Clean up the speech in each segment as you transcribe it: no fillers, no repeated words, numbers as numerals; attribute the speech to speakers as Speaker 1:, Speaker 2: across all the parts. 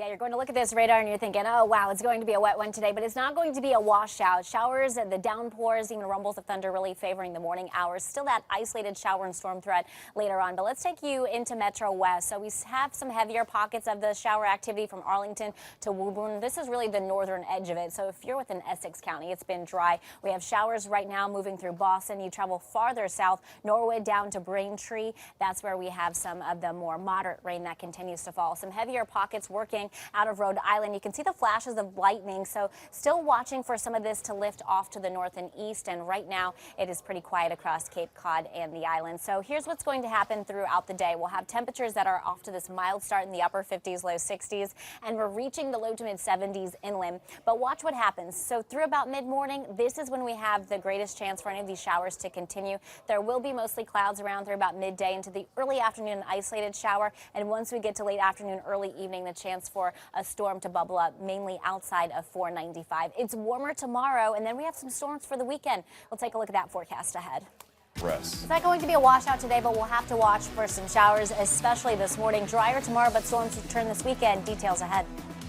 Speaker 1: Yeah, you're going to look at this radar and you're thinking, oh, wow, it's going to be a wet one today, but it's not going to be a washout. Showers and the downpours, even rumbles of thunder really favoring the morning hours. Still that isolated shower and storm threat later on. But let's take you into Metro West. So we have some heavier pockets of the shower activity from Arlington to Woburn. This is really the northern edge of it. So if you're within Essex County, it's been dry. We have showers right now moving through Boston. You travel farther south, Norwood down to Braintree. That's where we have some of the more moderate rain that continues to fall. Some heavier pockets working out of Rhode Island. You can see the flashes of lightning, so still watching for some of this to lift off to the north and east, and right now it is pretty quiet across Cape Cod and the island. So here's what's going to happen throughout the day. We'll have temperatures that are off to this mild start in the upper 50s, low 60s, and we're reaching the low to mid 70s inland. But watch what happens. So through about mid-morning, this is when we have the greatest chance for any of these showers to continue. There will be mostly clouds around through about midday into the early afternoon, an isolated shower, and once we get to late afternoon, early evening, the chance for a storm to bubble up, mainly outside of 495. It's warmer tomorrow, and then we have some storms for the weekend. We'll take a look at that forecast ahead. It's not going to be a washout today, but we'll have to watch for some showers, especially this morning. Drier tomorrow, but storms return this weekend. Details ahead.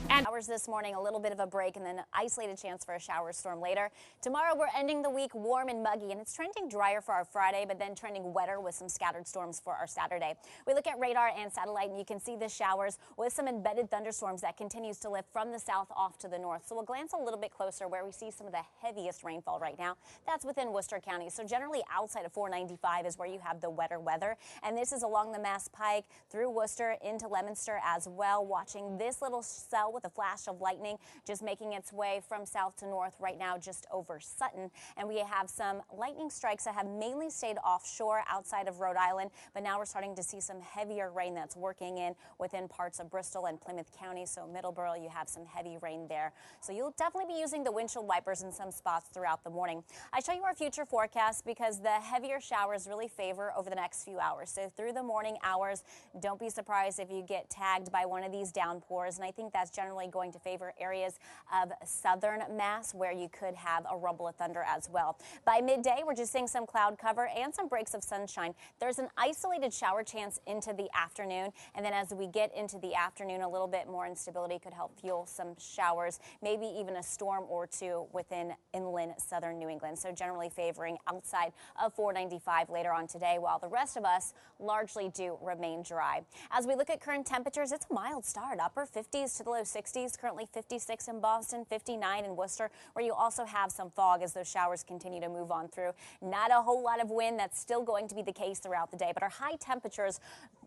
Speaker 1: And showers this morning, a little bit of a break, and then an isolated chance for a shower storm later. Tomorrow, we're ending the week warm and muggy, and it's trending drier for our Friday, but then trending wetter with some scattered storms for our Saturday. We look at radar and satellite, and you can see the showers with some embedded thunderstorms that continues to lift from the south off to the north. So we'll glance a little bit closer where we see some of the heaviest rainfall right now. That's within Worcester County. So generally outside of 495 is where you have the wetter weather, and this is along the Mass Pike through Worcester into Leominster as well. Watching this little cell with a flash of lightning just making its way from south to north right now just over Sutton. And we have some lightning strikes that have mainly stayed offshore outside of Rhode Island, but now we're starting to see some heavier rain that's working in within parts of Bristol and Plymouth County. So Middleborough, you have some heavy rain there. So you'll definitely be using the windshield wipers in some spots throughout the morning. I show you our future forecast because the heavier showers really favor over the next few hours. So through the morning hours, don't be surprised if you get tagged by one of these downpours. And I think that's generally going to favor areas of southern Mass where you could have a rumble of thunder as well. By midday, we're just seeing some cloud cover and some breaks of sunshine. There's an isolated shower chance into the afternoon, and then as we get into the afternoon, a little bit more instability could help fuel some showers, maybe even a storm or two within inland southern New England. So generally favoring outside of 495 later on today, while the rest of us largely do remain dry. As we look at current temperatures, it's a mild start, upper 50s to the low 60s. Currently 56 in Boston, 59 in Worcester, where you also have some fog as those showers continue to move on through. Not a whole lot of wind. That's still going to be the case throughout the day, but our high temperatures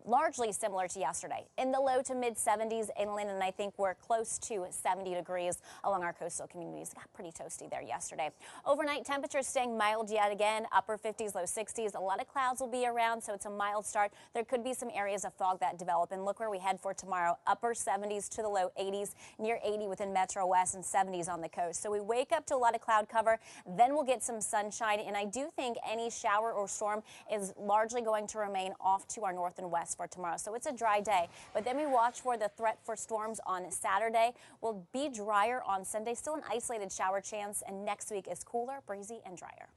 Speaker 1: largely similar to yesterday. In the low to mid 70s inland, and I think we're close to 70 degrees along our coastal communities. Got pretty toasty there yesterday. Overnight temperatures staying mild yet again, upper 50s, low 60s. A lot of clouds will be around, so it's a mild start. There could be some areas of fog that develop, and look where we head for tomorrow. Upper 70s to the low 80s, near 80 within Metro West, and 70s on the coast. So we wake up to a lot of cloud cover, then we'll get some sunshine, and I do think any shower or storm is largely going to remain off to our north and west for tomorrow. So it's a dry day, but then we watch for the threat for storms on Saturday. Will be drier on Sunday, still an isolated shower chance, and next week is cooler, breezy, and drier.